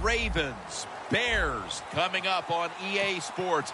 Ravens, Bears coming up on EA Sports.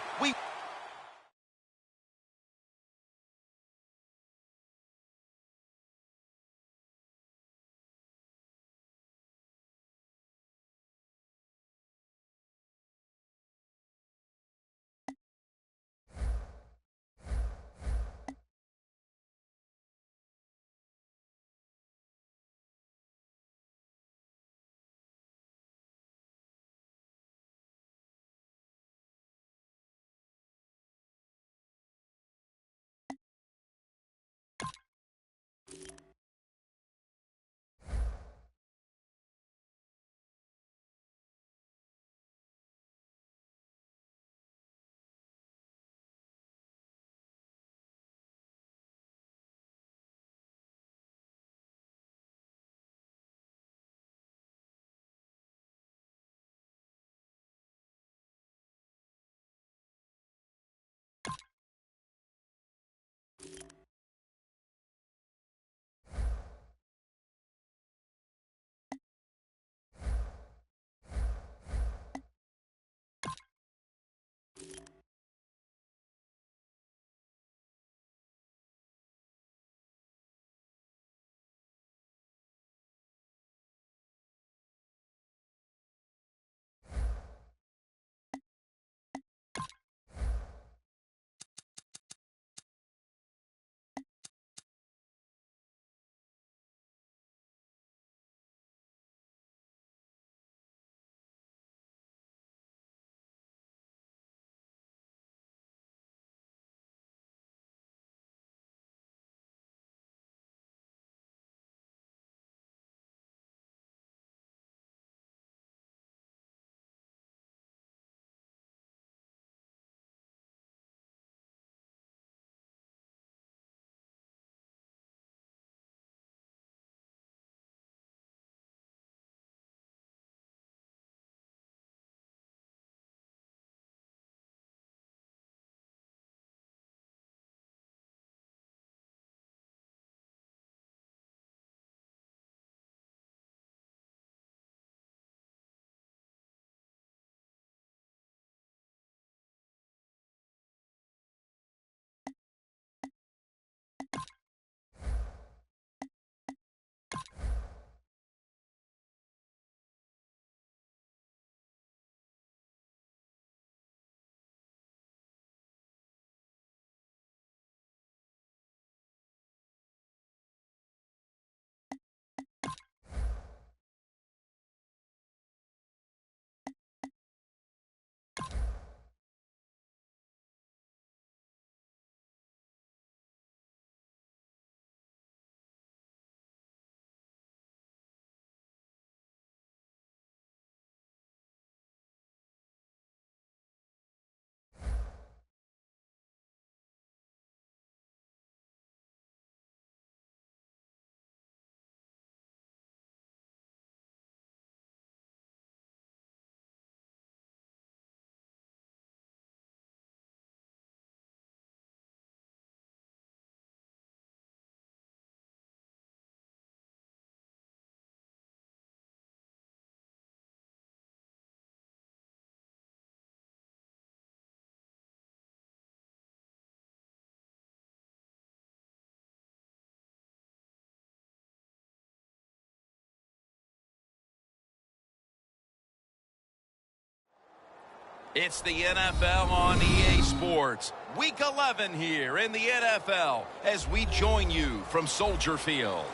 It's the NFL on EA Sports. Week 11 here in the NFL as we join you from Soldier Field.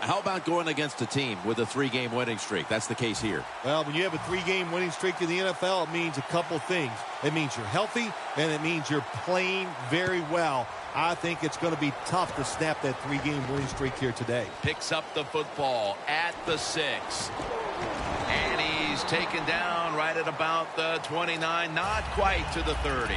How about going against a team with a 3-game winning streak? That's the case here. Well, when you have a 3-game winning streak in the NFL, it means a couple things. It means you're healthy, and it means you're playing very well. I think it's going to be tough to snap that 3-game winning streak here today. Picks up the football at the 6. And he's taken down right at about the 29, not quite to the 30.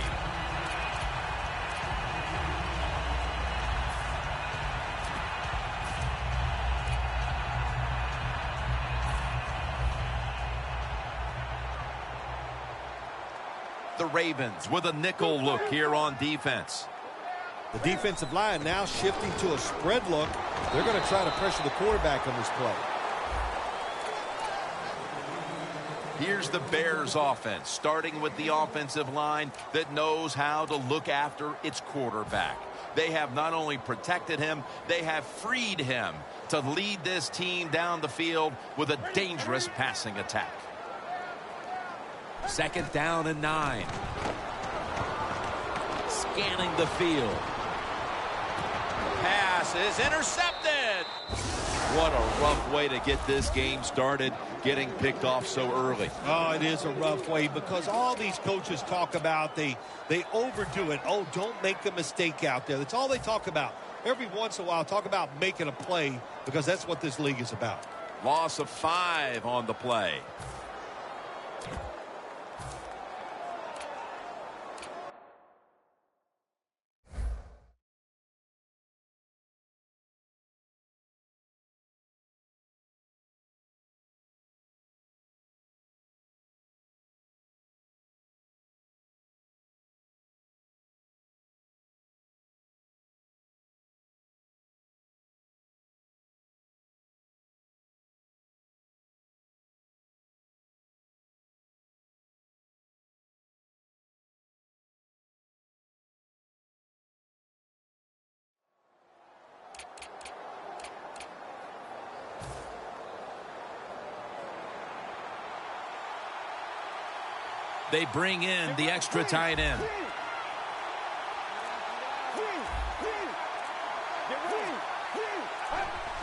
The Ravens with a nickel look here on defense. The defensive line now shifting to a spread look. They're going to try to pressure the quarterback on this play. Here's the Bears offense, starting with the offensive line that knows how to look after its quarterback. They have not only protected him, they have freed him to lead this team down the field with a dangerous passing attack. 2nd down and 9. Scanning the field. Pass is intercepted. What a rough way to get this game started, getting picked off so early. Oh, it is a rough way because all these coaches talk about, they overdo it. Oh, don't make a mistake out there. That's all they talk about. Every once in a while, talk about making a play because that's what this league is about. Loss of 5 on the play. They bring in the extra tight end.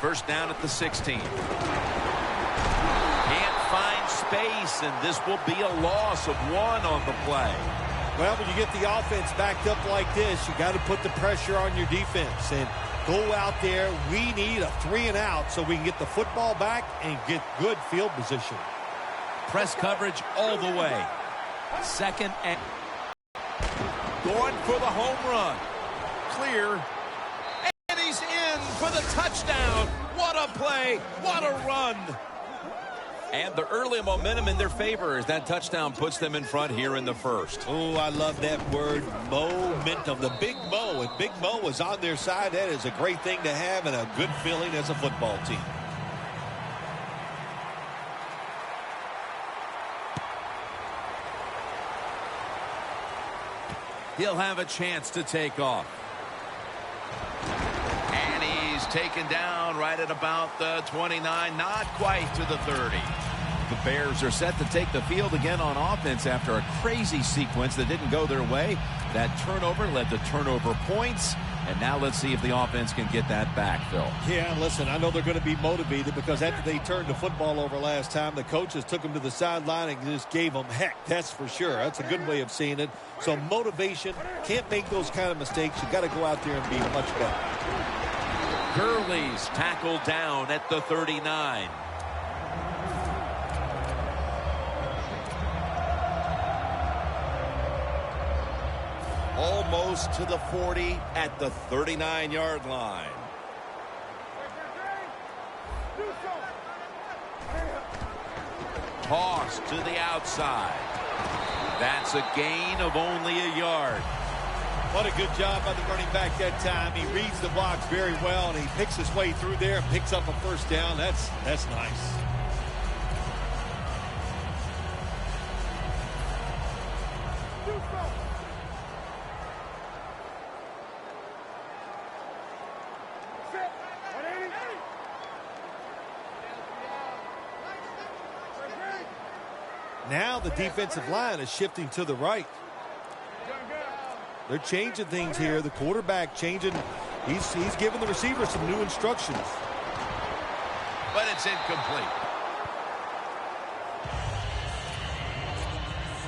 First down at the 16. Can't find space, and this will be a loss of 1 on the play. Well, when you get the offense backed up like this, you got to put the pressure on your defense and go out there. We need a 3 and out so we can get the football back and get good field position. Press coverage all the way. 2nd and going for the home run. Clear. And he's in for the touchdown. What a play. What a run. And the early momentum in their favor as that touchdown puts them in front here in the first. Oh, I love that word, momentum. The big Mo, and Big Mo is on their side. That is a great thing to have and a good feeling as a football team. He'll have a chance to take off. And he's taken down right at about the 29, not quite to the 30. The Bears are set to take the field again on offense after a crazy sequence that didn't go their way. That turnover led to turnover points. And now let's see if the offense can get that back, Phil. Yeah, listen, I know they're going to be motivated because after they turned the football over last time, the coaches took them to the sideline and just gave them heck. That's for sure. That's a good way of seeing it. So motivation, can't make those kind of mistakes. You got to go out there and be much better. Gurley's tackled down at the 39. Almost to the 40 at the 39-yard line. Toss to the outside. That's a gain of only a yard. What a good job by the running back that time. He reads the blocks very well, and he picks his way through there and picks up a first down. That's nice. Now the defensive line is shifting to the right. They're changing things here. The quarterback changing. He's giving the receiver some new instructions. But it's incomplete.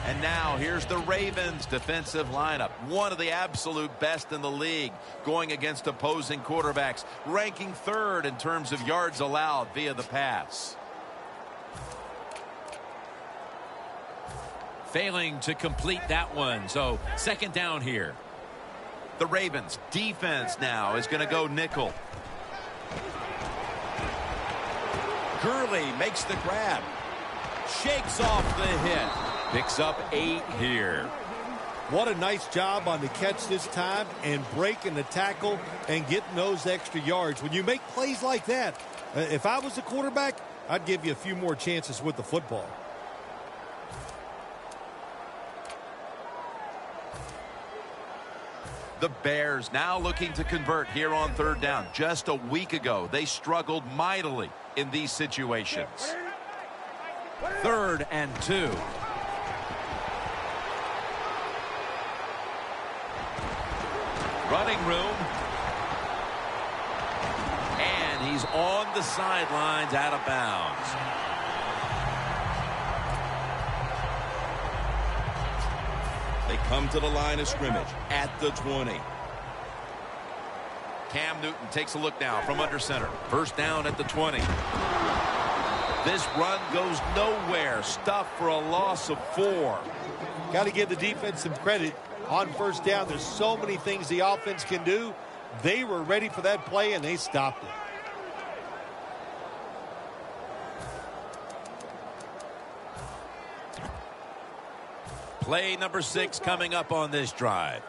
And now here's the Ravens defensive lineup. One of the absolute best in the league going against opposing quarterbacks. Ranking 3rd in terms of yards allowed via the pass. Failing to complete that one. So 2nd down here. The Ravens defense now is going to go nickel. Gurley makes the grab. Shakes off the hit. Picks up 8 here. What a nice job on the catch this time and breaking the tackle and getting those extra yards. When you make plays like that, if I was the quarterback, I'd give you a few more chances with the football. The Bears now looking to convert here on third down. Just a week ago, they struggled mightily in these situations. 3rd and 2. Running room. And he's on the sidelines out of bounds. They come to the line of scrimmage at the 20. Cam Newton takes a look now from under center. First down at the 20. This run goes nowhere. Stuffed for a loss of 4. Got to give the defense some credit. On first down, there's so many things the offense can do. They were ready for that play, and they stopped it. Play number 6 coming up on this drive.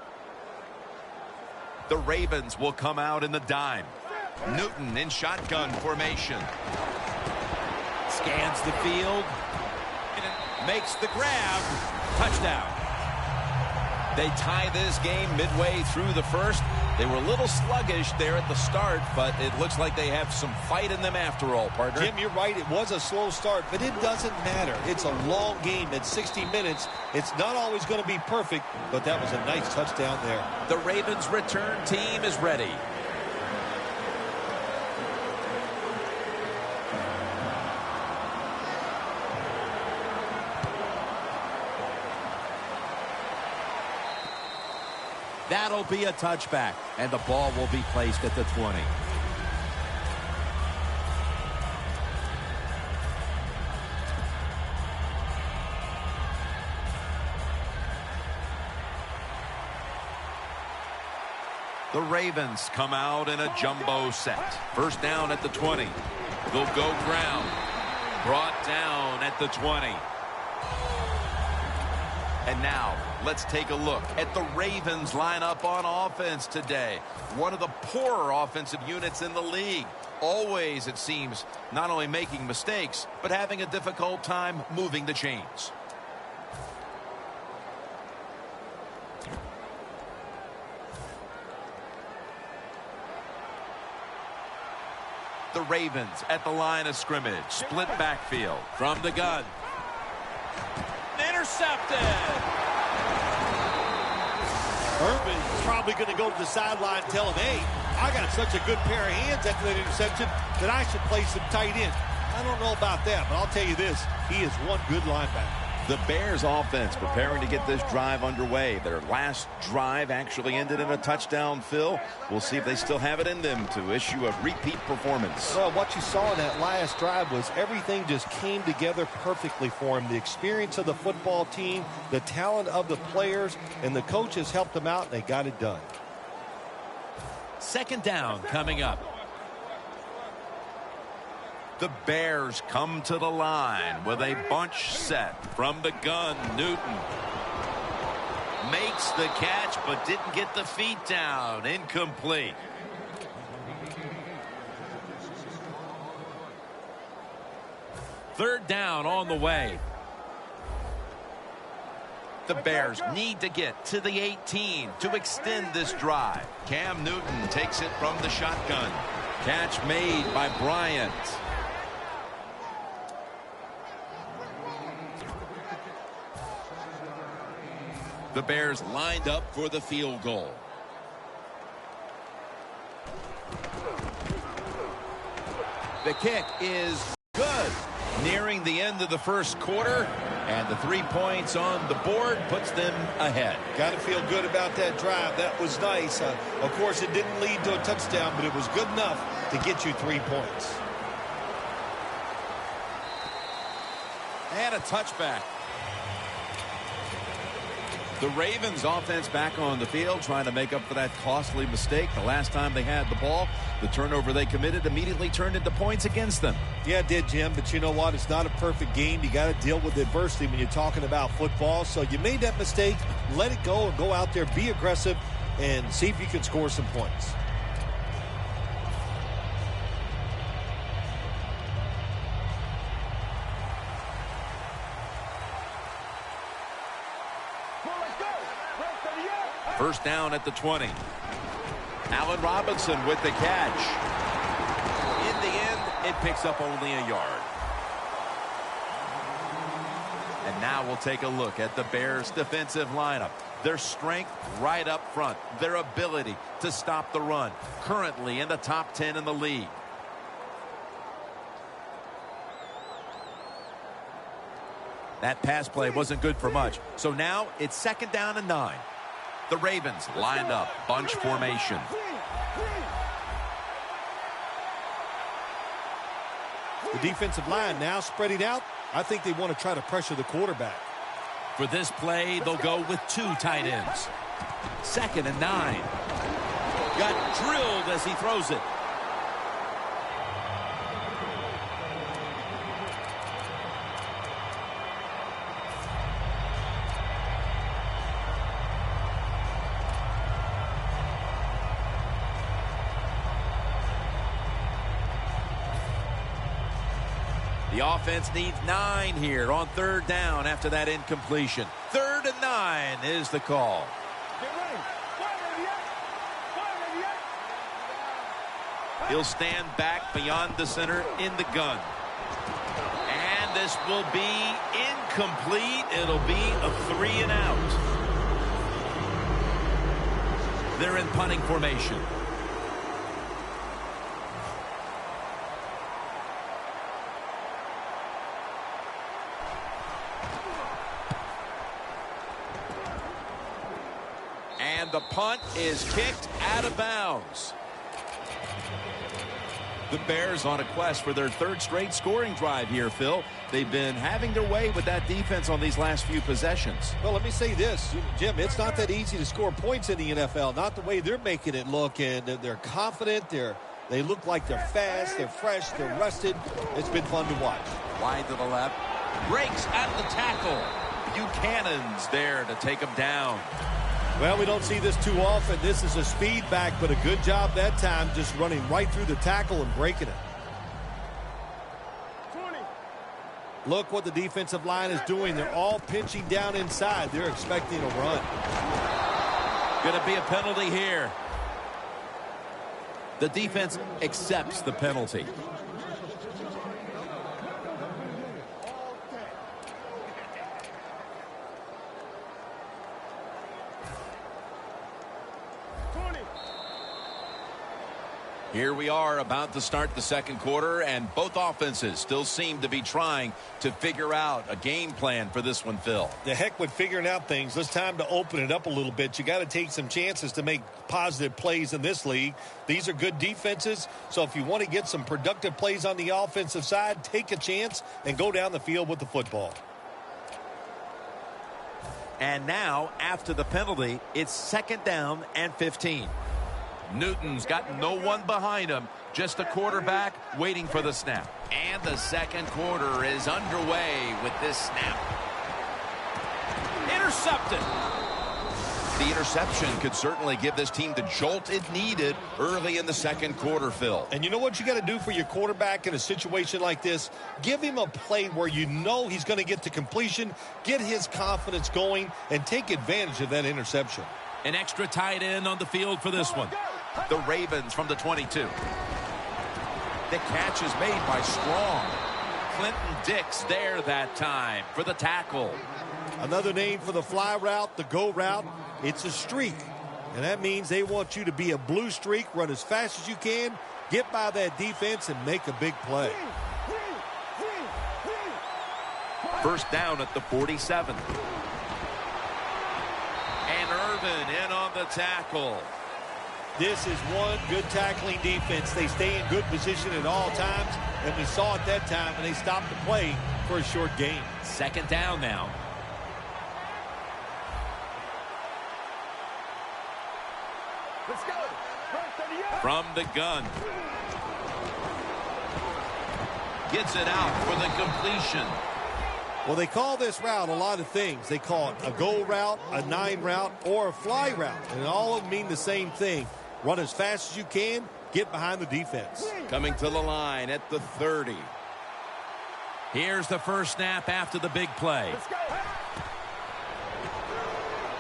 The Ravens will come out in the dime. Newton in shotgun formation. Scans the field. Makes the grab. Touchdown. They tie this game midway through the first. They were a little sluggish there at the start, but it looks like they have some fight in them after all, partner. Jim, you're right. It was a slow start, but it doesn't matter. It's a long game at 60 minutes. It's not always going to be perfect, but that was a nice touchdown there. The Ravens return team is ready. That'll be a touchback, and the ball will be placed at the 20. The Ravens come out in a jumbo set. First down at the 20. They'll go ground. Brought down at the 20. And now, let's take a look at the Ravens lineup on offense today. One of the poorer offensive units in the league. Always, it seems, not only making mistakes, but having a difficult time moving the chains. The Ravens at the line of scrimmage. Split backfield. From the gun. Intercepted. Urban's probably going to go to the sideline and tell him, hey, I got such a good pair of hands after that interception that I should play some tight end. I don't know about that, but I'll tell you this, he is one good linebacker. The Bears offense preparing to get this drive underway. Their last drive actually ended in a touchdown, Phil. We'll see if they still have it in them to issue a repeat performance. Well, what you saw in that last drive was everything just came together perfectly for him. The experience of the football team, the talent of the players, and the coaches helped them out, and they got it done. Second down coming up. The Bears come to the line with a bunch set from the gun. Newton makes the catch but didn't get the feet down. Incomplete. Third down on the way. The Bears need to get to the 18 to extend this drive. Cam Newton takes it from the shotgun. Catch made by Bryant. The Bears lined up for the field goal. The kick is good. Nearing the end of the first quarter, and the 3 points on the board puts them ahead. Got to feel good about that drive. That was nice. Of course, it didn't lead to a touchdown, but it was good enough to get you 3 points. And a touchback. The Ravens offense back on the field trying to make up for that costly mistake. The last time they had the ball, the turnover they committed immediately turned into points against them. Yeah, it did, Jim, but you know what? It's not a perfect game. You got to deal with adversity when you're talking about football. So you made that mistake, let it go, and go out there, be aggressive, and see if you can score some points. First down at the 20. Allen Robinson with the catch. In the end, it picks up only a yard. And now we'll take a look at the Bears' defensive lineup. Their strength right up front. Their ability to stop the run. Currently in the top 10 in the league. That pass play wasn't good for much. So now it's 2nd down and 9. The Ravens lined up, bunch formation. The defensive line now spreading out. I think they want to try to pressure the quarterback. For this play, they'll go with 2 tight ends. 2nd and 9. Got drilled as he throws it. The offense needs 9 here on 3rd down after that incompletion. 3rd and 9 is the call. He'll stand back beyond the center in the gun. And this will be incomplete. It'll be a 3 and out. They're in punting formation. And the punt is kicked out of bounds. The Bears on a quest for their 3rd straight scoring drive here, Phil. They've been having their way with that defense on these last few possessions. Well, let me say this, Jim, it's not that easy to score points in the NFL, not the way they're making it look, and they're confident, they look like they're fast, they're fresh, they're rested. It's been fun to watch. Wide to the left, breaks out of the tackle. Buchanan's there to take him down. Well, we don't see this too often. This is a speed back, but a good job that time just running right through the tackle and breaking it. 20. Look what the defensive line is doing. They're all pinching down inside. They're expecting a run. Going to be a penalty here. The defense accepts the penalty. Here we are about to start the 2nd quarter, and both offenses still seem to be trying to figure out a game plan for this one, Phil. The heck with figuring out things. It's time to open it up a little bit. You got to take some chances to make positive plays in this league. These are good defenses, so if you want to get some productive plays on the offensive side, take a chance and go down the field with the football. And now, after the penalty, it's 2nd down and 15. Newton's got no one behind him, just a quarterback waiting for the snap. And the 2nd quarter is underway with this snap. Intercepted. The interception could certainly give this team the jolt it needed early in the 2nd quarter, Phil. And you know what you got to do for your quarterback in a situation like this? Give him a play where you know he's going to get to completion, get his confidence going, and take advantage of that interception. An extra tight end on the field for this one. The Ravens from the 22. The catch is made by Strong. Clinton Dix there that time for the tackle. Another name for the fly route, the go route, it's a streak. And that means they want you to be a blue streak, run as fast as you can, get by that defense, and make a big play. First down at the 47. And Irvin in on the tackle. This is one good tackling defense. They stay in good position at all times, and we saw it that time, and they stopped the play for a short gain. 2nd down now. Let's go. From the gun. Gets it out for the completion. Well, they call this route a lot of things. They call it a go route, a 9 route, or a fly route. And all of them mean the same thing. Run as fast as you can, get behind the defense. Coming to the line at the 30. Here's the first snap after the big play.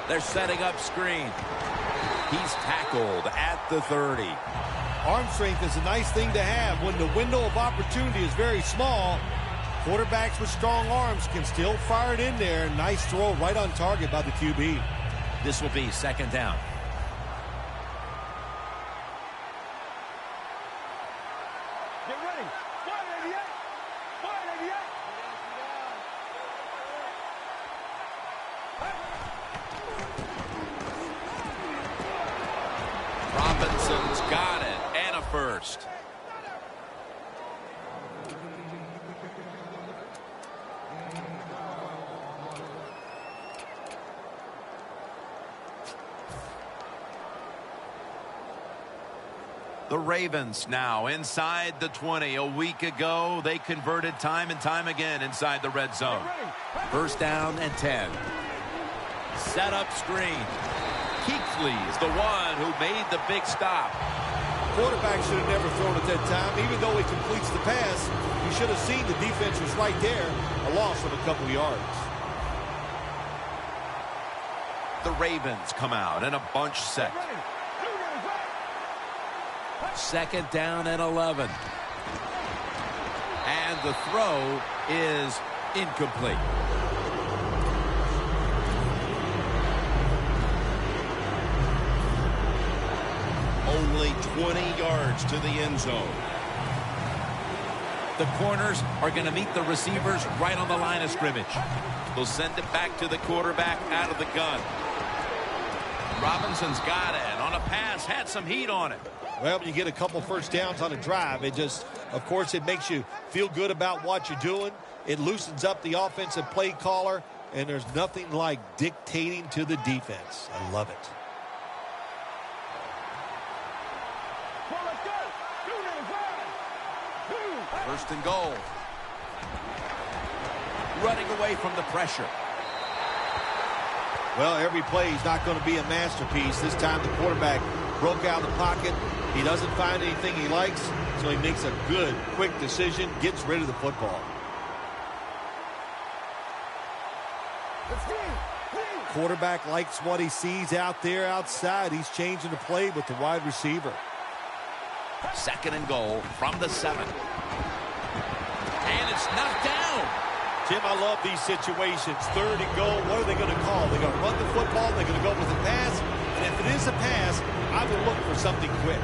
They're setting up screen. He's tackled at the 30. Arm strength is a nice thing to have when the window of opportunity is very small. Quarterbacks with strong arms can still fire it in there. Nice throw right on target by the QB. This will be second down. Get ready. 188. 188. Robinson's got it, and a first. The Ravens now inside the 20. A week ago, they converted time and time again inside the red zone. First down and 10. Set up screen. Keeksley's the one who made the big stop. Quarterback should have never thrown at that time. Even though he completes the pass, you should have seen the defense was right there. A loss of a couple yards. The Ravens come out in a bunch set. Second down and 11. And the throw is incomplete. Only 20 yards to the end zone. The corners are going to meet the receivers right on the line of scrimmage. They'll send it back to the quarterback out of the gun. Robinson's got it on a pass, had some heat on it. Well, when you get a couple first downs on a drive, it just, of course, it makes you feel good about what you're doing. It loosens up the offensive play caller, and there's nothing like dictating to the defense. I love it. First and goal. Running away from the pressure. Well, every play is not going to be a masterpiece. This time the quarterback broke out of the pocket. He doesn't find anything he likes, so he makes a good, quick decision, gets rid of the football. Quarterback likes what he sees out there outside. He's changing the play with the wide receiver. Second and goal from the 7. And it's knocked down. Jim, I love these situations. Third and goal, what are they going to call? They're going to run the football, they're going to go with a pass, and if it is a pass, I will look for something quick.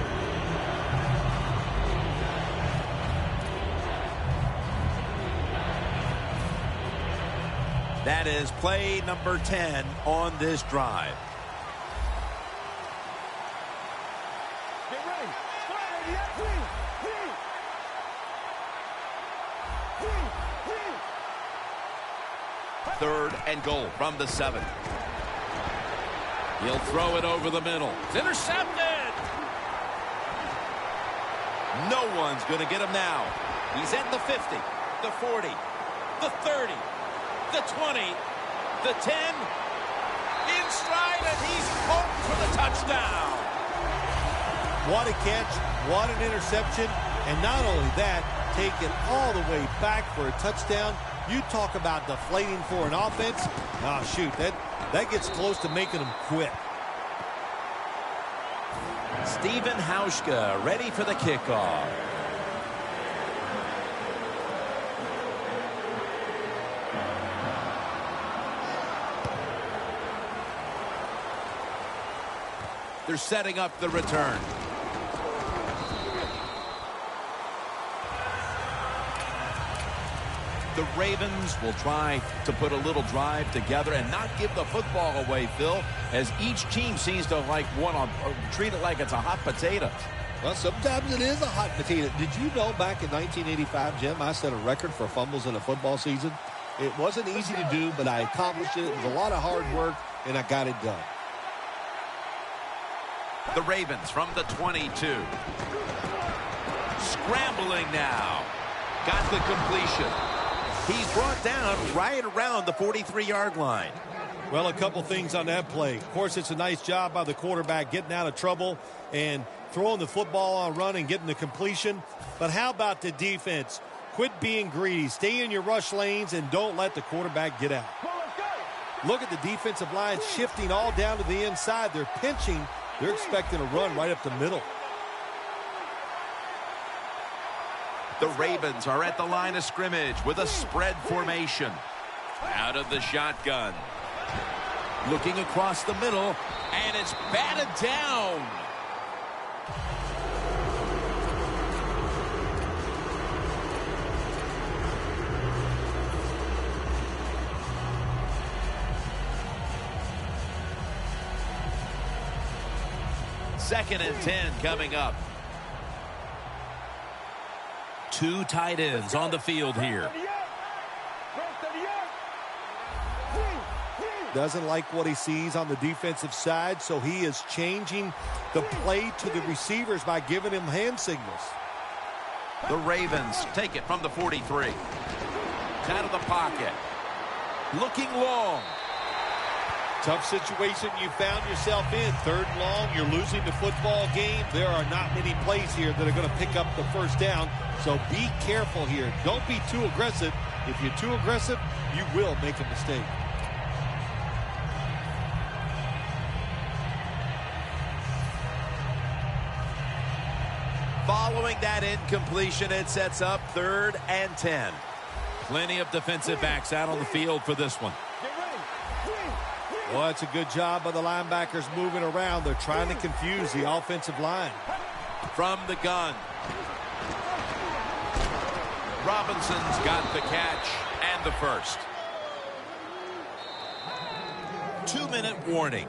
That is play number 10 on this drive. Get ready. Third and goal from the 7. He'll throw it over the middle. It's intercepted. No one's going to get him now. He's at the 50, the 40, the 30, the 20, the 10. In stride, and he's home for the touchdown. What a catch, what an interception, and not only that, take it all the way back for a touchdown. You talk about deflating for an offense. Oh, shoot, that gets close to making them quit. Stephen Hauschka ready for the kickoff. They're setting up the return. The Ravens will try to put a little drive together and not give the football away, Phil, as each team seems to treat it like it's a hot potato. Well, sometimes it is a hot potato. Did you know back in 1985, Jim, I set a record for fumbles in a football season? It wasn't easy to do, but I accomplished it. It was a lot of hard work, and I got it done. The Ravens from the 22. Scrambling now. Got the completion. He's brought down right around the 43-yard line. Well, a couple things on that play. Of course, it's a nice job by the quarterback getting out of trouble and throwing the football on run and getting the completion. But how about the defense? Quit being greedy. Stay in your rush lanes and don't let the quarterback get out. Look at the defensive line shifting all down to the inside. They're pinching They're expecting a run right up the middle. The Ravens are at the line of scrimmage with a spread formation. Out of the shotgun. Looking across the middle, and it's batted down. Second and 10 coming up. Two tight ends on the field here. Doesn't like what he sees on the defensive side, so he is changing the play to the receivers by giving him hand signals. The Ravens take it from the 43. Out of the pocket. Looking long. Tough situation you found yourself in. Third and long, you're losing the football game. There are not many plays here that are going to pick up the first down, so be careful here. Don't be too aggressive. If you're too aggressive, you will make a mistake. Following that incompletion, it sets up 3rd and 10. Plenty of defensive backs out on the field for this one. Well, that's a good job by the linebackers moving around. They're trying to confuse the offensive line. From the gun. Robinson's got the catch and the first. 2-minute warning.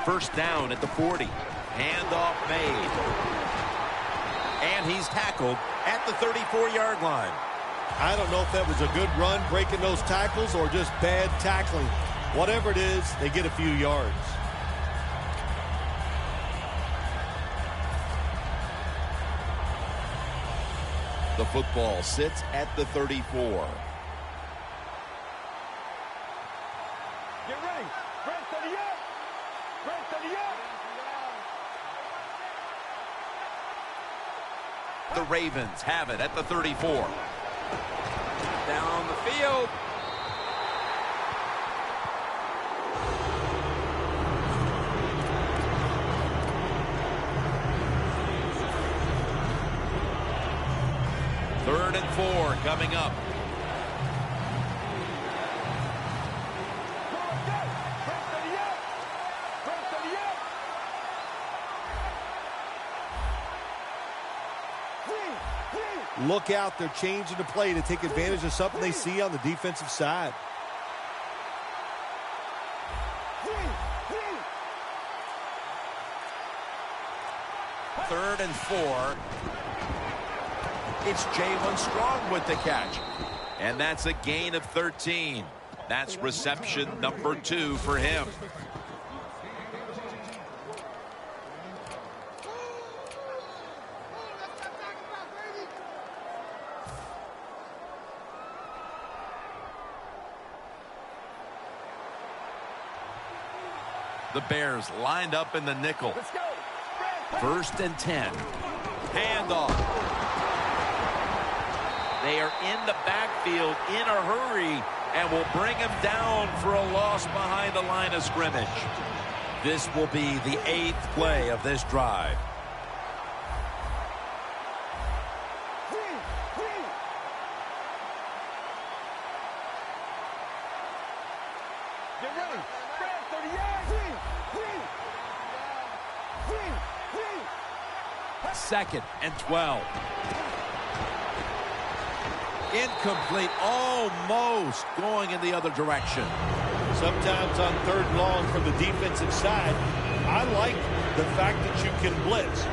First down at the 40. Handoff made. And he's tackled at the 34-yard line. I don't know if that was a good run breaking those tackles or just bad tackling. Whatever it is, they get a few yards. The football sits at the 34. Get ready. Brent, 38. Brent, 38. The Ravens have it at the 34. Down the field. Third and 4 coming up. Look out, they're changing the play to take advantage of something they see on the defensive side. Third and 4. It's Jalen Strong with the catch. And that's a gain of 13. That's reception number 2 for him. The Bears lined up in the nickel. First and 10. Handoff. They are in the backfield in a hurry and will bring him down for a loss behind the line of scrimmage. This will be the 8th play of this drive. Get ready. Brent, 38. Second and 12. Incomplete, almost going in the other direction. Sometimes on third and long from the defensive side, I like the fact that you can blitz.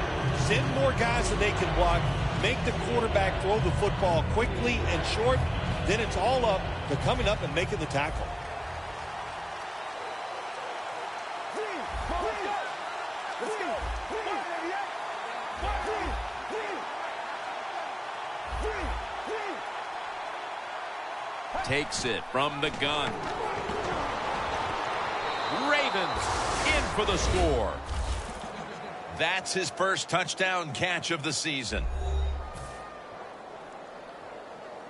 Send more guys than they can block. make the quarterback throw the football quickly and short, then it's all up to coming up and making the tackle. Takes it from the gun. Ravens in for the score. That's his first touchdown catch of the season.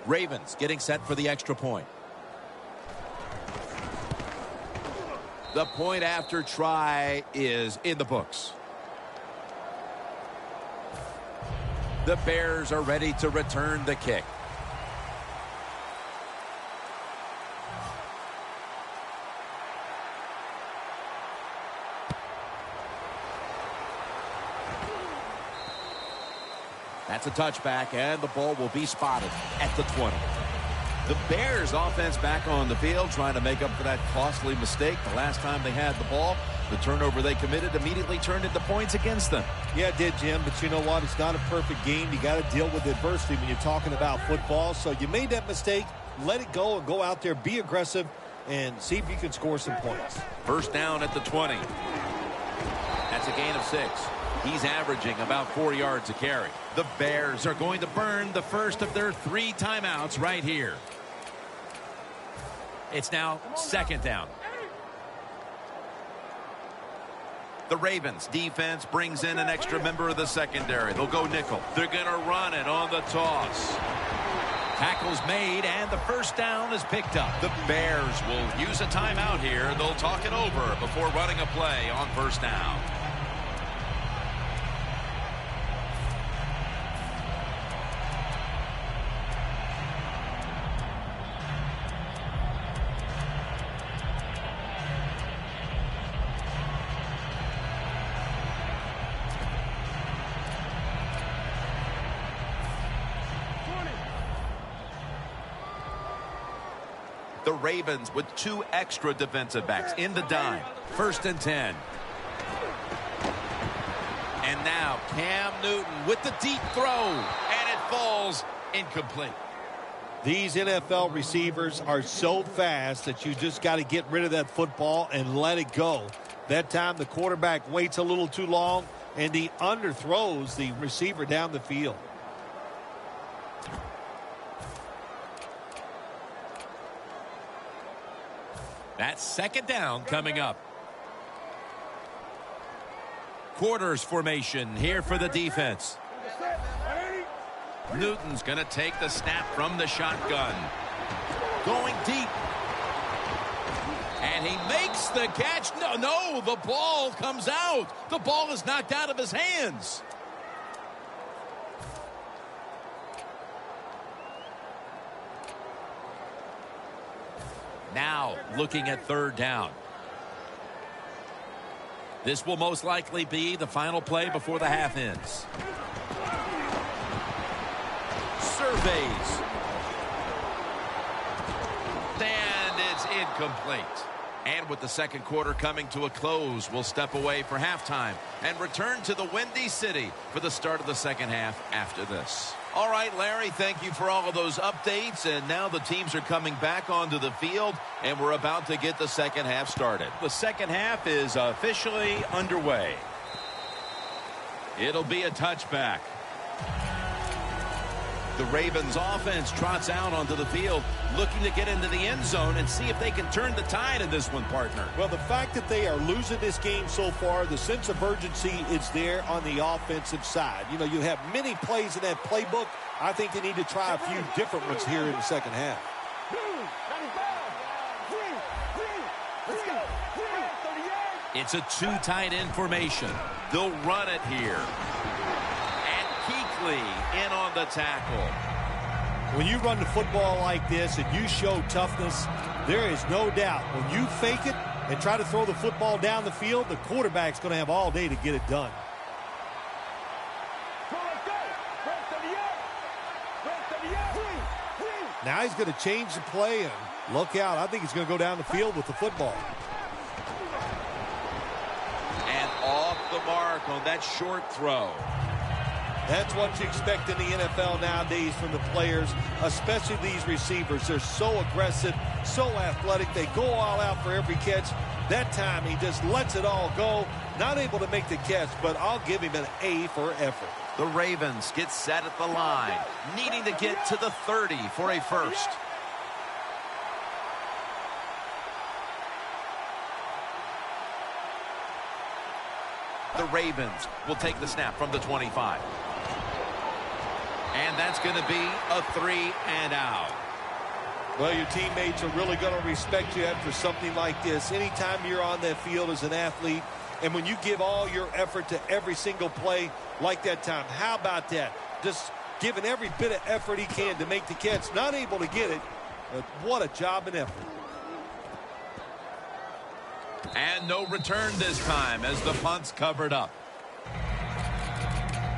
Ravens getting set for the extra point. The point after try is in the books. The Bears are ready to return the kick. That's a touchback, and the ball will be spotted at the 20. The Bears offense back on the field trying to make up for that costly mistake. The last time they had the ball, the turnover they committed immediately turned into points against them. Yeah, it did, Jim, but you know what? It's not a perfect game. You got to deal with adversity when you're talking about football. So you made that mistake, let it go, and go out there, be aggressive, and see if you can score some points. First down at the 20. That's a gain of 6. He's averaging about 4 yards a carry. The Bears are going to burn the first of their 3 timeouts right here. It's now second down. The Ravens defense brings in an extra member of the secondary. They'll go nickel. They're going to run it on the toss. Tackle's made, and the first down is picked up. The Bears will use a timeout here. They'll talk it over before running a play on first down. The Ravens with 2 extra defensive backs in the dime. First and 10. And now Cam Newton with the deep throw. And it falls incomplete. These NFL receivers are so fast that you just got to get rid of that football and let it go. That time the quarterback waits a little too long and he underthrows the receiver down the field. That's second down coming up. Quarters formation here for the defense. Newton's going to take the snap from the shotgun. Going deep. And he makes the catch. No, the ball comes out. The ball is knocked out of his hands. Now looking at third down. This will most likely be the final play before the half ends. Surveys. And it's incomplete. And with the second quarter coming to a close, we'll step away for halftime and return to the Windy City for the start of the second half after this. All right, Larry, thank you for all of those updates. And now the teams are coming back onto the field, and we're about to get the second half started. The second half is officially underway. It'll be a touchback. The Ravens offense trots out onto the field, looking to get into the end zone and see if they can turn the tide in this one, partner. Well, the fact that they are losing this game so far, the sense of urgency is there on the offensive side. You know, you have many plays in that playbook. I think they need to try a few different ones here in the second half. It's a 2 tight end formation. They'll run it here. In on the tackle. When you run the football like this and you show toughness, there is no doubt when you fake it and try to throw the football down the field, the quarterback's going to have all day to get it done. Now he's going to change the play and look out. I think he's going to go down the field with the football. And off the mark on that short throw. That's what you expect in the NFL nowadays from the players, especially these receivers. They're so aggressive, so athletic. They go all out for every catch. That time he just lets it all go. Not able to make the catch, but I'll give him an A for effort. The Ravens get set at the line, needing to get to the 30 for a first. The Ravens will take the snap from the 25. And that's going to be a 3 and out. Well, your teammates are really going to respect you after something like this. Anytime you're on that field as an athlete, and when you give all your effort to every single play like that time, how about that? Just giving every bit of effort he can to make the catch. Not able to get it, but what a job and effort. And no return this time as the punt's covered up.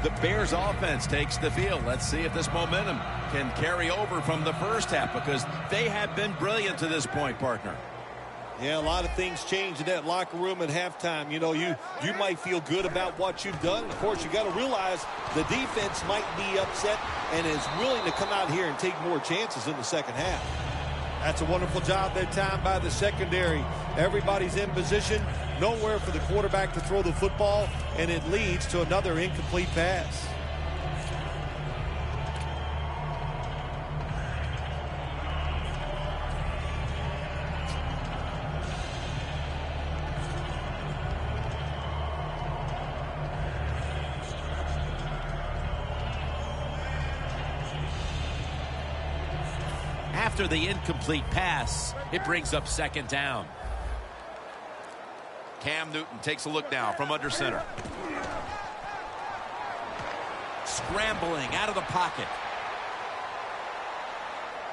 The Bears offense takes the field. Let's see if this momentum can carry over from the first half, because they have been brilliant to this point, partner. Yeah, a lot of things change in that locker room at halftime. You know, you might feel good about what you've done. Of course, you got to realize the defense might be upset and is willing to come out here and take more chances in the second half. That's a wonderful job that time by the secondary. Everybody's in position, nowhere for the quarterback to throw the football, and it leads to another incomplete pass. After the incomplete pass, it brings up second down. Cam Newton takes a look now from under center. Scrambling out of the pocket.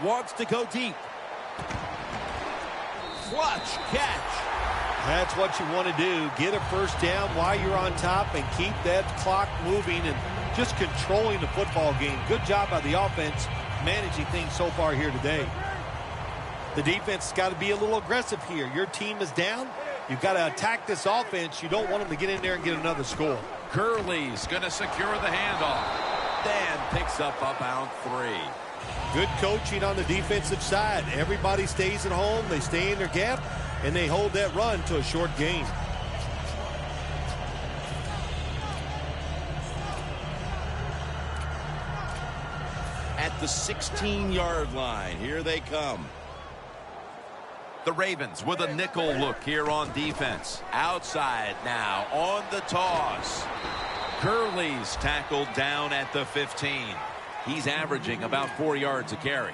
Wants to go deep. Clutch catch. That's what you want to do. Get a first down while you're on top and keep that clock moving and just controlling the football game. Good job by the offense managing things so far here today. The defense has got to be a little aggressive here. Your team is down. You've got to attack this offense. You don't want them to get in there and get another score. Gurley's going to secure the handoff. Then picks up about 3. Good coaching on the defensive side. Everybody stays at home. They stay in their gap, and they hold that run to a short gain. At the 16-yard line, here they come. The Ravens with a nickel look here on defense. Outside now on the toss. Gurley's tackled down at the 15. He's averaging about 4 yards a carry.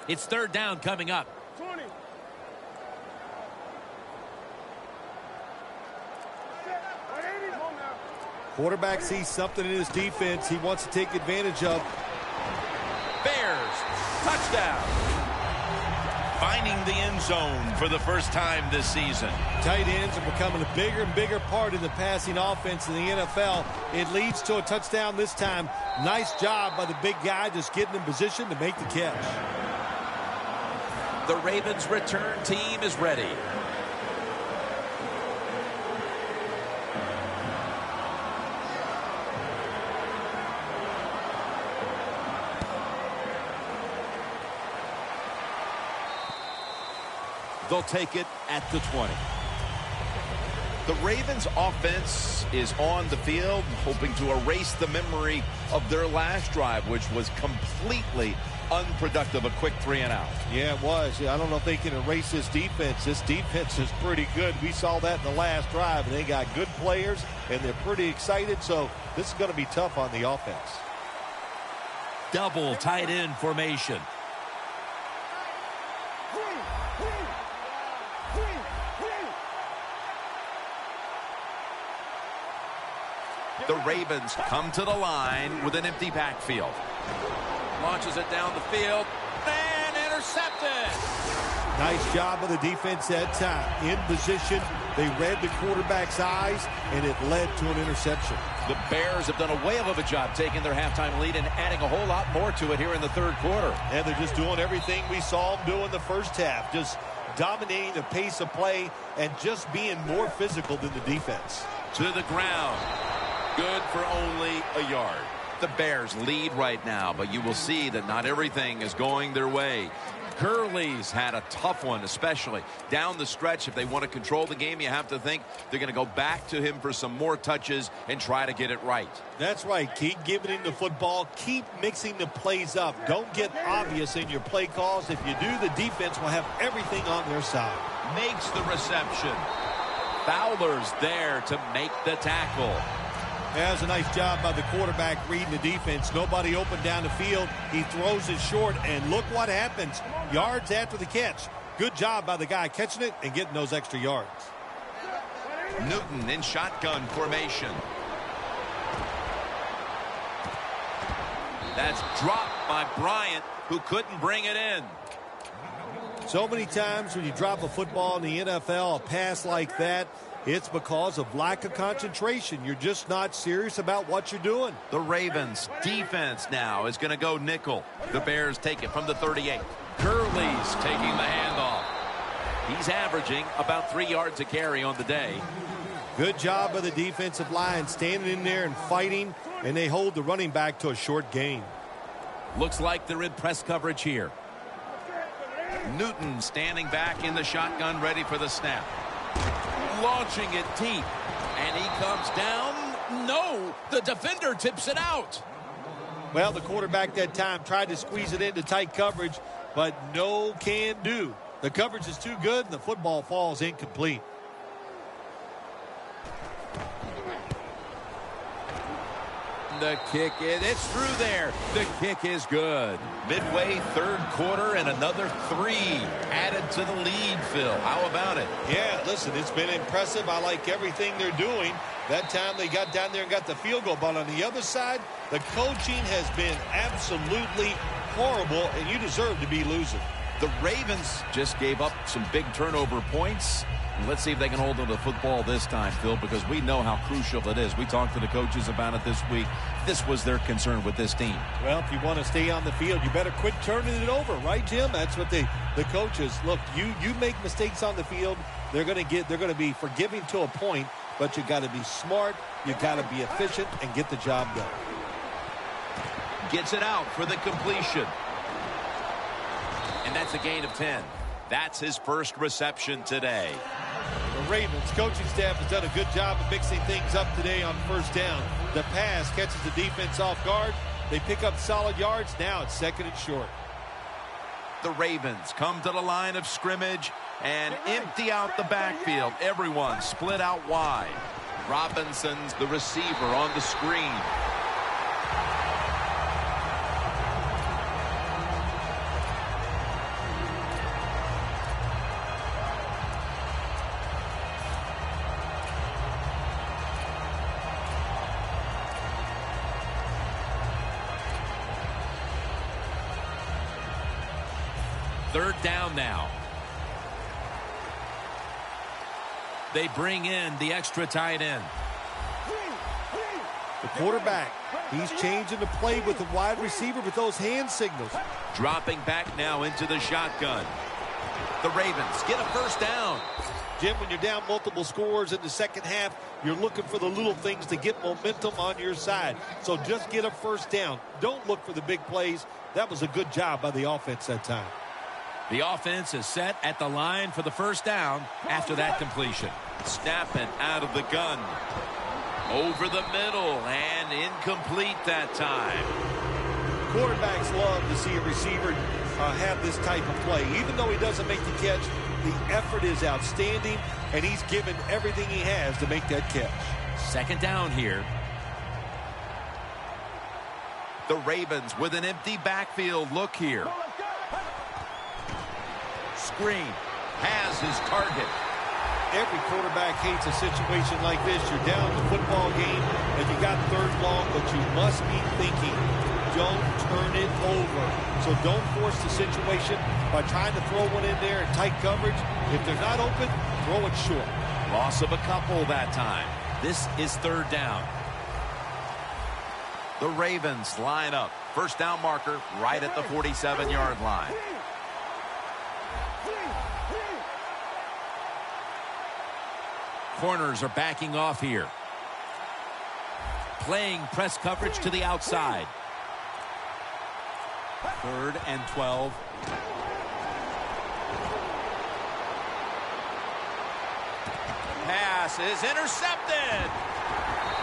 It's third down coming up. 20. Quarterback sees something in his defense he wants to take advantage of. Bears, touchdown. Finding the end zone for the first time this season. Tight ends are becoming a bigger and bigger part of the passing offense in the NFL. It leads to a touchdown this time. Nice job by the big guy just getting in position to make the catch. The Ravens return team is ready. They'll take it at the 20. The Ravens offense is on the field, hoping to erase the memory of their last drive, which was completely unproductive. A quick 3 and out. Yeah, it was. I don't know if they can erase this defense. This defense is pretty good. We saw that in the last drive, and they got good players, and they're pretty excited, so this is going to be tough on the offense. Double tight end formation. The Ravens come to the line with an empty backfield. Launches it down the field and intercepted. Nice job of the defense that time. In position, they read the quarterback's eyes, and it led to an interception. The Bears have done a whale of a job taking their halftime lead and adding a whole lot more to it here in the third quarter. And they're just doing everything we saw them do in the first half. Just dominating the pace of play and just being more physical than the defense. To the ground. Good for only a yard. The Bears lead right now, but you will see that not everything is going their way. Gurley's had a tough one, especially down the stretch. If they want to control the game, you have to think they're going to go back to him for some more touches and try to get it right. That's right. Keep giving him the football. Keep mixing the plays up. Don't get obvious in your play calls. If you do, the defense will have everything on their side. Makes the reception. Fowler's there to make the tackle. That was a nice job by the quarterback reading the defense. Nobody open down the field. He throws it short, and look what happens. Yards after the catch. Good job by the guy catching it and getting those extra yards. Newton in shotgun formation. That's dropped by Bryant, who couldn't bring it in. So many times when you drop a football in the NFL, a pass like that, it's because of lack of concentration. You're just not serious about what you're doing. The Ravens defense now is going to go nickel. The Bears take it from the 38. Gurley's taking the handoff. He's averaging about 3 yards a carry on the day. Good job by the defensive line standing in there and fighting, and they hold the running back to a short gain. Looks like they're in press coverage here. Newton standing back in the shotgun, ready for the snap. Launching it deep, and he comes down. No, the defender tips it out. Well, the quarterback that time tried to squeeze it into tight coverage, but no can do. The coverage is too good, and the football falls incomplete. The kick, it's through there. The kick is good. Midway third quarter and another 3 added to the lead, Phil. How about it? Yeah, listen, it's been impressive. I like everything they're doing. That time they got down there and got the field goal. But on the other side, the coaching has been absolutely horrible, and you deserve to be losing. The Ravens just gave up some big turnover points. Let's see if they can hold on to the football this time, Phil, because we know how crucial it is. We talked to the coaches about it this week. This was their concern with this team. Well, if you want to stay on the field, you better quit turning it over, right, Jim? That's what the coaches look. You make mistakes on the field, they're going to be forgiving to a point, but you got to be smart, you got to be efficient, and get the job done. Gets it out for the completion. And that's a gain of 10. That's his first reception today. The Ravens coaching staff has done a good job of mixing things up today on first down. The pass catches the defense off guard. They pick up solid yards. Now it's second and short. The Ravens come to the line of scrimmage and empty out the backfield. Everyone split out wide. Robinson's the receiver on the screen. Third down now. They bring in the extra tight end. The quarterback, he's changing the play with the wide receiver with those hand signals. Dropping back now into the shotgun. The Ravens get a first down. Jim, when you're down multiple scores in the second half, you're looking for the little things to get momentum on your side. So just get a first down. Don't look for the big plays. That was a good job by the offense that time. The offense is set at the line for the first down after that completion. Snapping out of the gun. Over the middle and incomplete that time. Quarterbacks love to see a receiver have this type of play. Even though he doesn't make the catch, the effort is outstanding, and he's given everything he has to make that catch. Second down here. The Ravens with an empty backfield look here. Screen has his target. Every quarterback hates a situation like this. You're down the football game, and you got third long, but you must be thinking, don't turn it over. So don't force the situation by trying to throw one in there in tight coverage. If they're not open, throw it short. Loss of a couple that time. This is third down. The Ravens line up. First down marker right at the 47-yard line. Corners are backing off here. Playing press coverage to the outside. 3rd and 12. Pass is intercepted.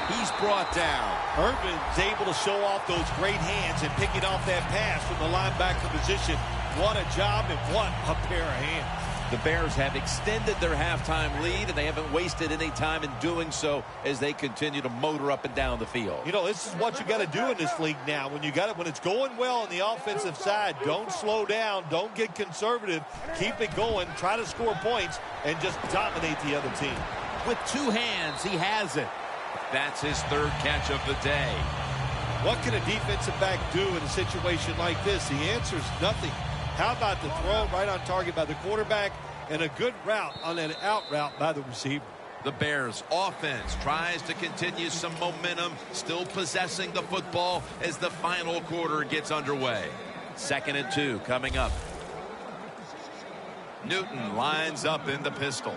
He's brought down. Irvin's able to show off those great hands and picking off that pass from the linebacker position. What a job and what a pair of hands. The Bears have extended their halftime lead, and they haven't wasted any time in doing so as they continue to motor up and down the field. You know, this is what you got to do in this league now. When it's going well on the offensive side, don't slow down, don't get conservative, keep it going, try to score points, and just dominate the other team. With two hands, he has it. That's his 3rd catch of the day. What can a defensive back do in a situation like this? The answer is nothing. How about the throw right on target by the quarterback and a good route on that out route by the receiver? The Bears offense tries to continue some momentum, still possessing the football as the final quarter gets underway. 2nd and 2 coming up. Newton lines up in the pistol.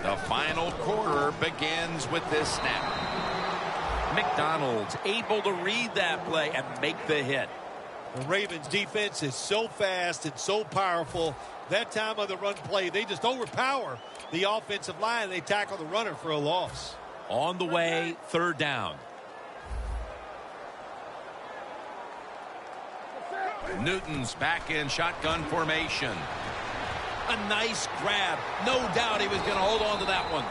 The final quarter begins with this snap. McDonald's able to read that play and make the hit. The Ravens defense is so fast and so powerful. That time of the run play, they just overpower the offensive line, and they tackle the runner for a loss. On the way, 3rd down. Newton's back in shotgun formation. A nice grab. No doubt he was going to hold on to that one.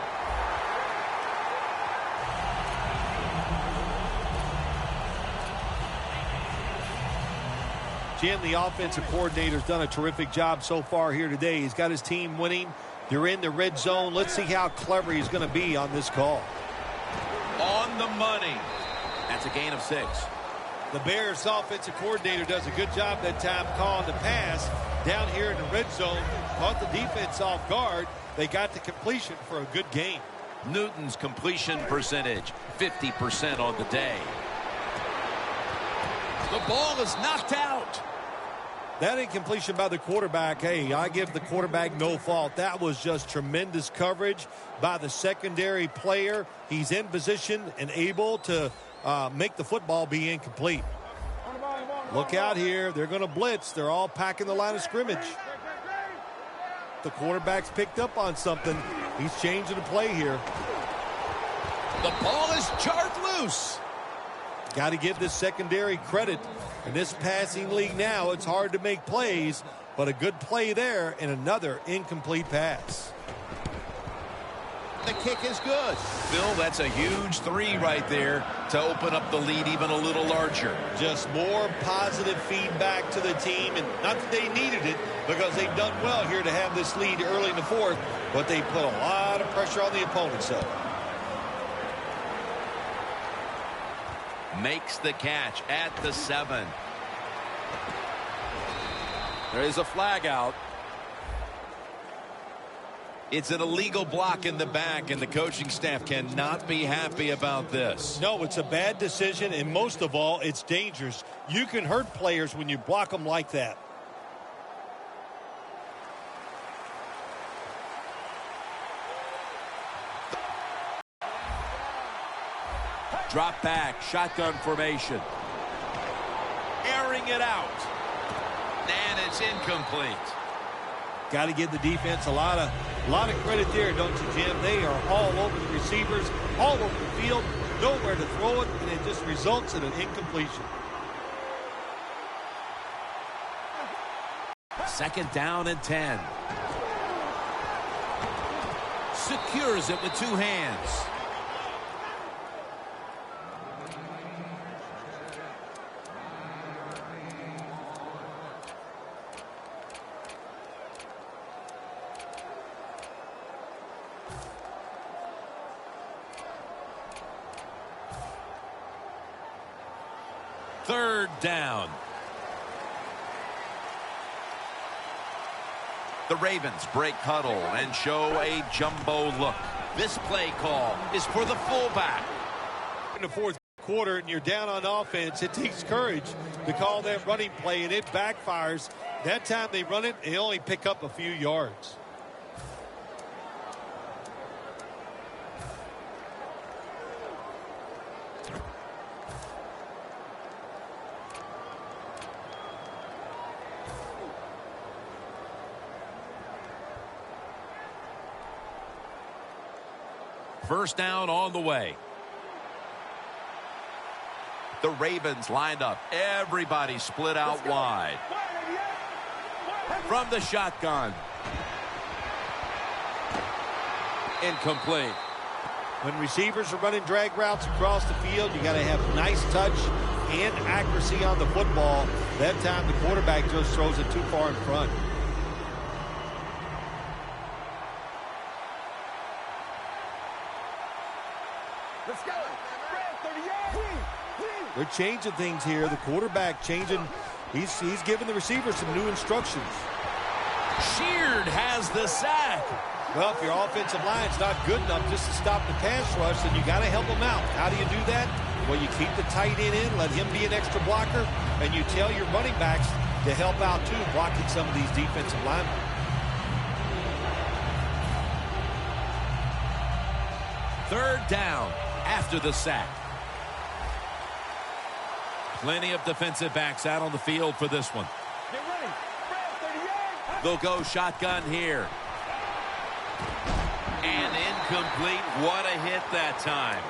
Jim, the offensive coordinator's done a terrific job so far here today. He's got his team winning. They're in the red zone. Let's see how clever he's going to be on this call. On the money. That's a gain of 6. The Bears offensive coordinator does a good job that time calling the pass down here in the red zone. Caught the defense off guard. They got the completion for a good gain. Newton's completion percentage, 50% on the day. The ball is knocked out. That incompletion by the quarterback, hey, I give the quarterback no fault. That was just tremendous coverage by the secondary player. He's in position and able to make the football be incomplete. Look out here. They're going to blitz. They're all packing the line of scrimmage. The quarterback's picked up on something. He's changing the play here. The ball is jarred loose. Got to give this secondary credit. In this passing league now, it's hard to make plays, but a good play there and another incomplete pass. The kick is good. Bill, that's a huge 3 right there to open up the lead even a little larger. Just more positive feedback to the team, and not that they needed it because they've done well here to have this lead early in the 4th, but they put a lot of pressure on the opponent side. Makes the catch at the 7. There is a flag out. It's an illegal block in the back, and the coaching staff cannot be happy about this. No, it's a bad decision, and most of all, it's dangerous. You can hurt players when you block them like that. Drop back, shotgun formation. Airing it out. And it's incomplete. Got to give the defense a lot of credit there, don't you, Jim? They are all over the receivers, all over the field, nowhere to throw it, and it just results in an incompletion. 2nd down and 10. Secures it with 2 hands. Third down. The Ravens break huddle and show a jumbo look. This play call is for the fullback. In the fourth quarter and you're down on offense, it takes courage to call that running play, and it backfires. That time they run it, they only pick up a few yards. First down on the way. The Ravens lined up. Everybody split out wide. From the shotgun. Incomplete. When receivers are running drag routes across the field, you got to have nice touch and accuracy on the football. That time the quarterback just throws it too far in front. Let's go. Brad, 38. They're changing things here. The quarterback changing. He's giving the receivers some new instructions. Sheard has the sack. Well, if your offensive line's not good enough just to stop the pass rush, then you got to help them out. How do you do that? Well, you keep the tight end in, let him be an extra blocker, and you tell your running backs to help out too, blocking some of these defensive linemen. Third down after the sack. Plenty of defensive backs out on the field for this one. Get ready. Brad, 38. They'll go shotgun here. And incomplete. What a hit that time.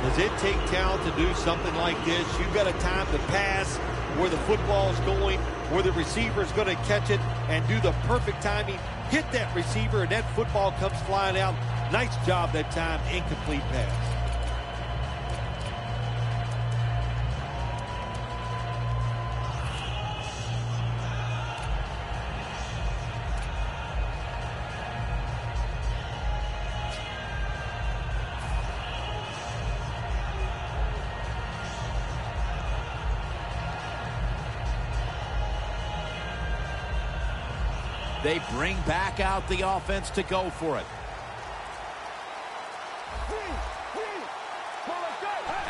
Does it take talent to do something like this? You've got a time to pass where the football is going, where the receiver is going to catch it and do the perfect timing. Hit that receiver and that football comes flying out. Nice job that time. Incomplete pass. They bring back out the offense to go for it.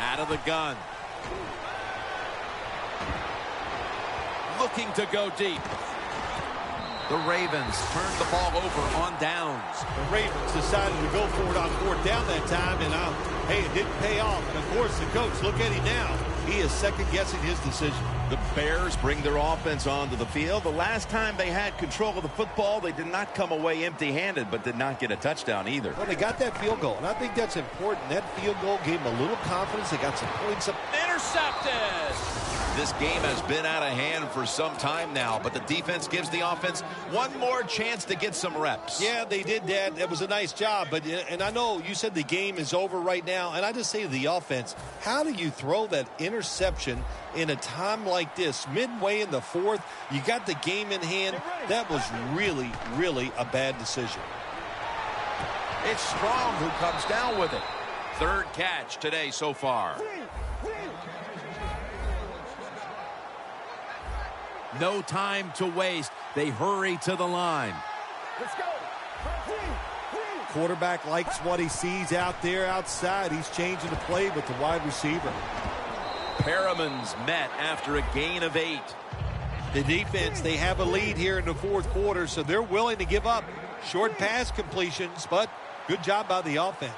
Out of the gun. Looking to go deep. The Ravens turned the ball over on downs. The Ravens decided to go for it on fourth down that time, and hey, it didn't pay off. And of course, the coach, look at him now. He is second-guessing his decision. The Bears bring their offense onto the field. The last time they had control of the football, they did not come away empty-handed, but did not get a touchdown either. Well, they got that field goal, and I think that's important. That field goal gave them a little confidence. They got some points up. Intercepted. This game has been out of hand for some time now, but the defense gives the offense one more chance to get some reps. Yeah, they did that. That was a nice job. And I know you said the game is over right now, and I just say to the offense, how do you throw that interception in a time like this? Midway in the fourth, you got the game in hand. That was really, really a bad decision. It's Strong who comes down with it. Third catch today so far. No time to waste. They hurry to the line. Let's go. Quarterback likes what he sees out there outside. He's changing the play with the wide receiver. Perriman's met after a gain of 8. The defense, they have a lead here in the fourth quarter, so they're willing to give up short pass completions, but good job by the offense.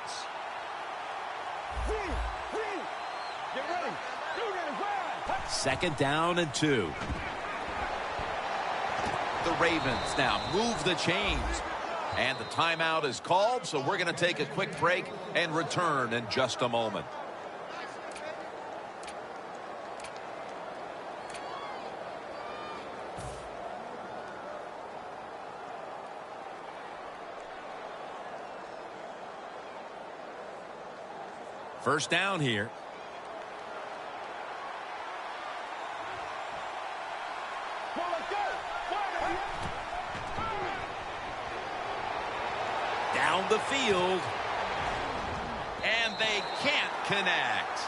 Get ready. Second down and 2. The Ravens now move the chains. And the timeout is called, so we're going to take a quick break and return in just a moment. First down here. Down the field. And they can't connect.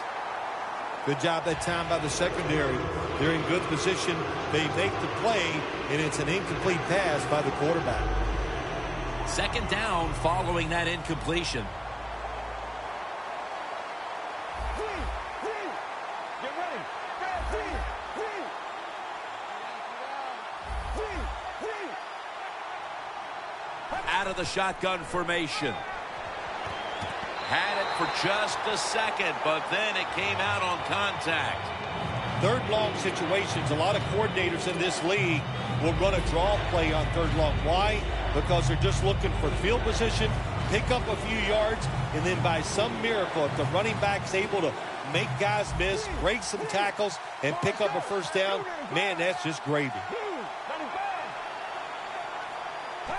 Good job that time by the secondary. They're in good position. They make the play, and it's an incomplete pass by the quarterback. Second down following that incompletion. Get ready. Out of the shotgun formation. Had it for just a second, but then it came out on contact. Third long situations, a lot of coordinators in this league will run a draw play on third long. Why? Because they're just looking for field position, pick up a few yards, and then by some miracle, if the running back's able to make guys miss, break some tackles, and pick up a first down, man, that's just gravy.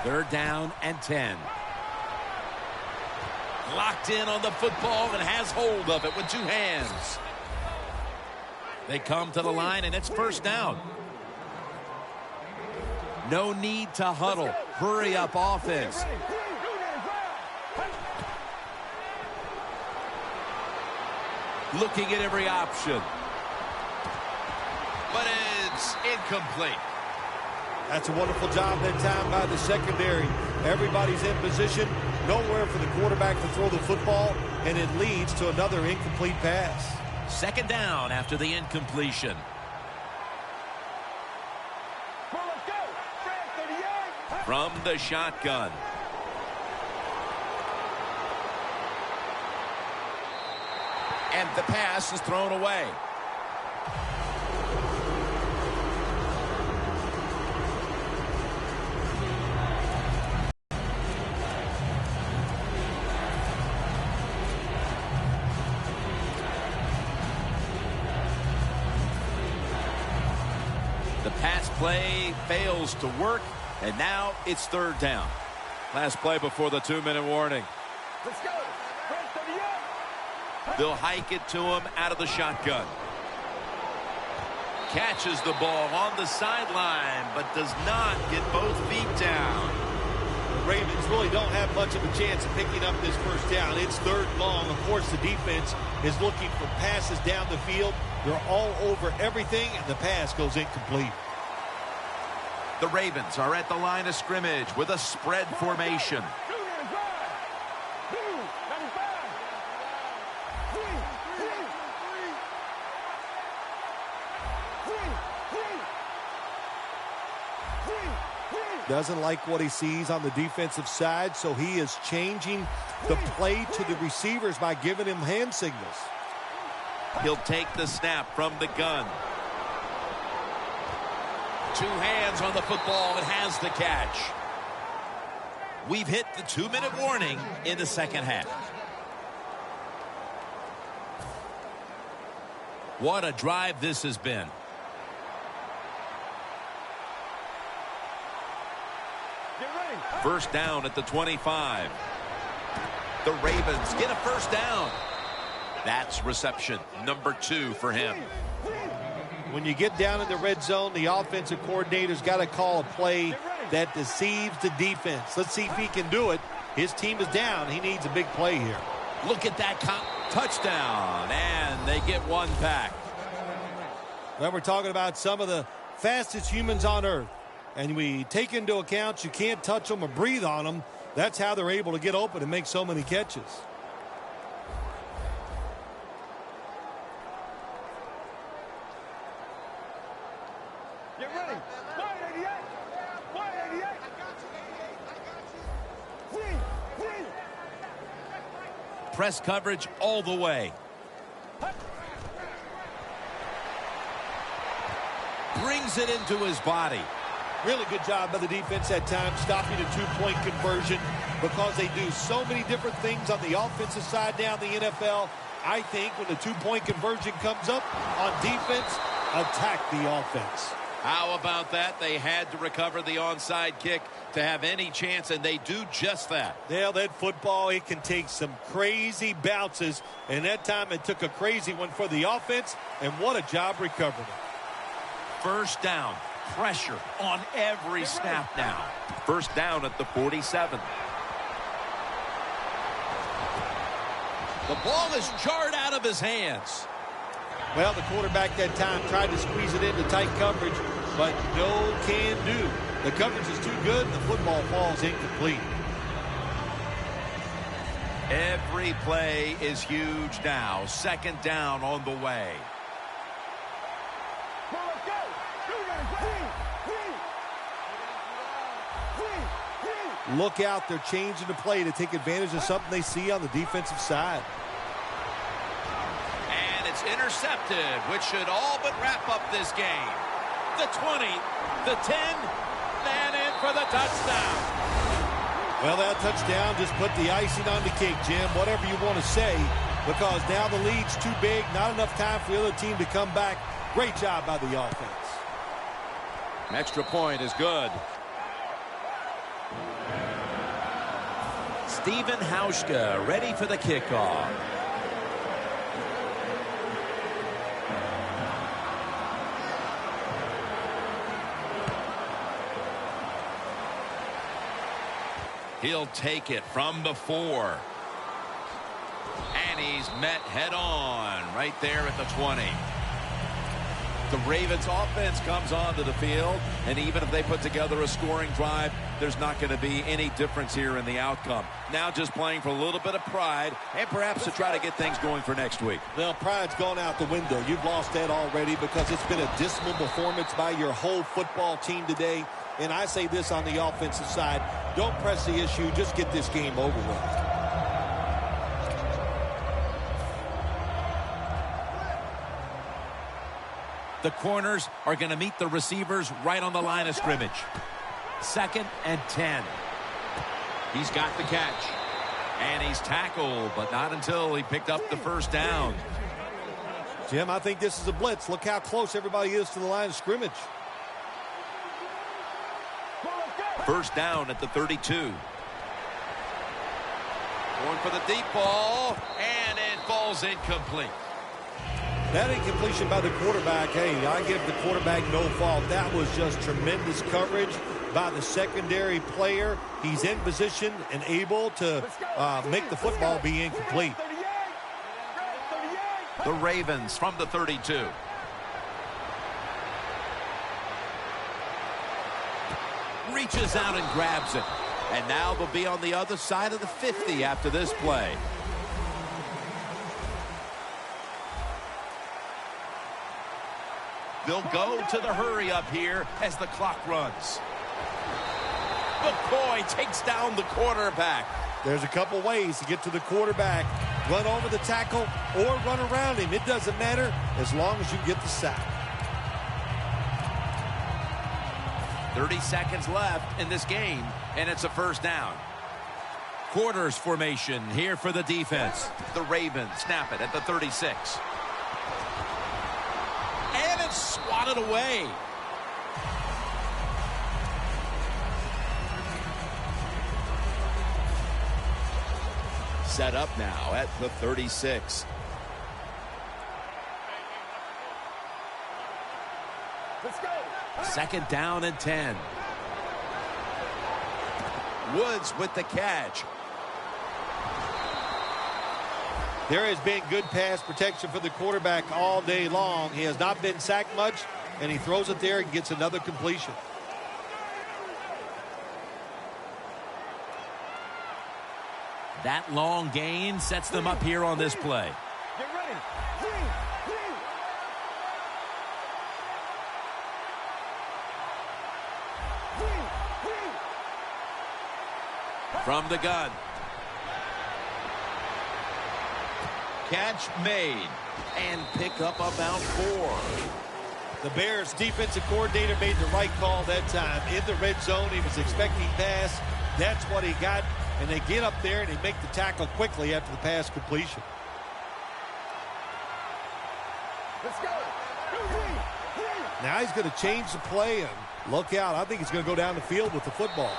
Third down and 10. Locked in on the football and has hold of it with two hands. They come to the line, and it's first down. No need to huddle. Hurry up offense. Looking at every option. But it's incomplete. That's a wonderful job that time by the secondary. Everybody's in position. Nowhere for the quarterback to throw the football, and it leads to another incomplete pass. Second down after the incompletion. From the shotgun. And the pass is thrown away. The pass play fails to work, and now it's third down. Last play before the 2-minute warning. Let's go. They'll hike it to him out of the shotgun. Catches the ball on the sideline, but does not get both feet down. The Ravens really don't have much of a chance of picking up this first down. It's third long. Of course, the defense is looking for passes down the field. They're all over everything, and the pass goes incomplete. The Ravens are at the line of scrimmage with a spread formation. Doesn't like what he sees on the defensive side, so he is changing the play to the receivers by giving him hand signals. He'll take the snap from the gun. Two hands on the football and has the catch. We've hit the 2-minute warning in the second half. What a drive this has been. First down at the 25. The Ravens get a first down. That's reception number 2 for him. When you get down in the red zone, the offensive coordinator's got to call a play that deceives the defense. Let's see if he can do it. His team is down. He needs a big play here. Look at that touchdown, and they get one back. Well, we're talking about some of the fastest humans on earth. And we take into account you can't touch them or breathe on them. That's how they're able to get open and make so many catches. Get ready. 188. 188. Press coverage all the way. Brings it into his body. Really good job by the defense that time, stopping a two-point conversion, because they do so many different things on the offensive side now in the NFL. I think when the two-point conversion comes up on defense, attack the offense. How about that? They had to recover the onside kick to have any chance, and they do just that. Yeah, that football, it can take some crazy bounces, and that time it took a crazy one for the offense, and what a job recovering it. First down. Pressure on every snap now. First down at the 47. The ball is jarred out of his hands. Well, the quarterback that time tried to squeeze it into tight coverage, but no can do. The coverage is too good, and the football falls incomplete. Every play is huge now. Second down on the way. Look out, they're changing the play to take advantage of something they see on the defensive side. And it's intercepted, which should all but wrap up this game. The 20, the 10, and in for the touchdown. Well, that touchdown just put the icing on the cake, Jim, whatever you want to say, because now the lead's too big, not enough time for the other team to come back. Great job by the offense. Extra point is good. Steven Hauschka ready for the kickoff. He'll take it from the 4. And he's met head on right there at the 20. The Ravens offense comes onto the field, and even if they put together a scoring drive, there's not going to be any difference here in the outcome. Now just playing for a little bit of pride and perhaps to try to get things going for next week. Well, pride's gone out the window. You've lost that already because it's been a dismal performance by your whole football team today. And I say this on the offensive side, don't press the issue, just get this game over with. The corners are going to meet the receivers right on the line of scrimmage. 2nd and 10. He's got the catch. And he's tackled, but not until he picked up the first down. Jim, I think this is a blitz. Look how close everybody is to the line of scrimmage. First down at the 32. Going for the deep ball, and it falls incomplete. That incompletion by the quarterback, hey, I give the quarterback no fault. That was just tremendous coverage by the secondary player. He's in position and able to make the football be incomplete. The Ravens from the 32. Reaches out and grabs it. And now they'll be on the other side of the 50 after this play. They'll go to the hurry up here as the clock runs. McCoy takes down the quarterback. There's a couple ways to get to the quarterback. Run over the tackle or run around him. It doesn't matter as long as you get the sack. 30 seconds left in this game, and it's a first down. Quarters formation here for the defense. The Ravens snap it at the 36. And it's swatted away. Set up now at the 36. Let's go. 2nd down and 10. Woods with the catch. There has been good pass protection for the quarterback all day long. He has not been sacked much, and he throws it there and gets another completion. That long gain sets them up here on this play. Get ready. From the gun. Catch made. And pick up about 4. The Bears defensive coordinator made the right call that time. In the red zone, he was expecting pass. That's what he got. And they get up there and they make the tackle quickly after the pass completion. Let's go. Now he's going to change the play, and look out. I think he's going to go down the field with the football.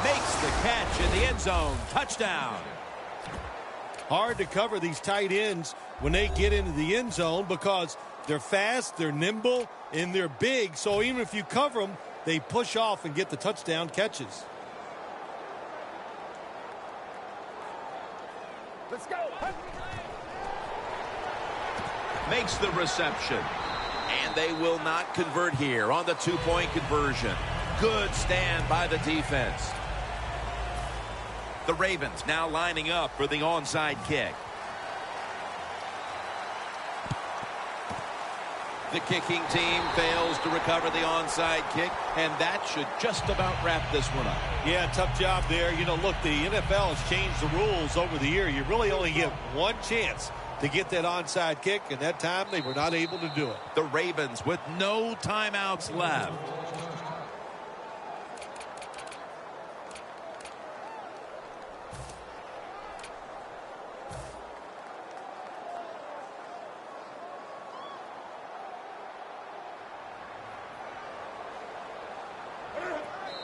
Makes the catch in the end zone. Touchdown. Hard to cover these tight ends when they get into the end zone because they're fast, they're nimble, and they're big. So even if you cover them, they push off and get the touchdown catches. Let's go. makes the reception. And they will not convert here on the two-point conversion. Good stand by the defense. The Ravens now lining up for the onside kick. The kicking team fails to recover the onside kick, and that should just about wrap this one up. Yeah, tough job there. You know, look, the NFL has changed the rules over the year. You really only get one chance to get that onside kick, and that time they were not able to do it. The Ravens with no timeouts left.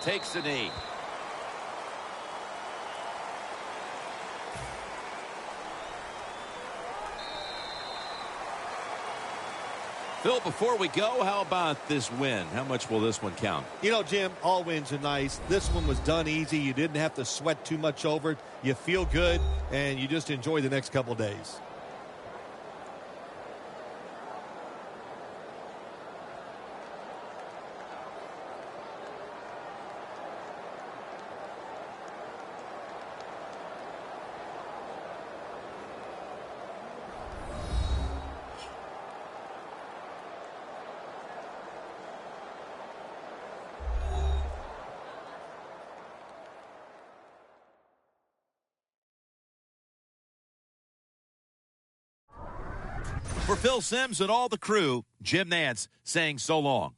Takes the knee. Phil, before we go, how about this win? How much will this one count? You know, Jim, all wins are nice. This one was done easy. You didn't have to sweat too much over it. You feel good, and you just enjoy the next couple days. For Phil Simms and all the crew, Jim Nantz saying so long.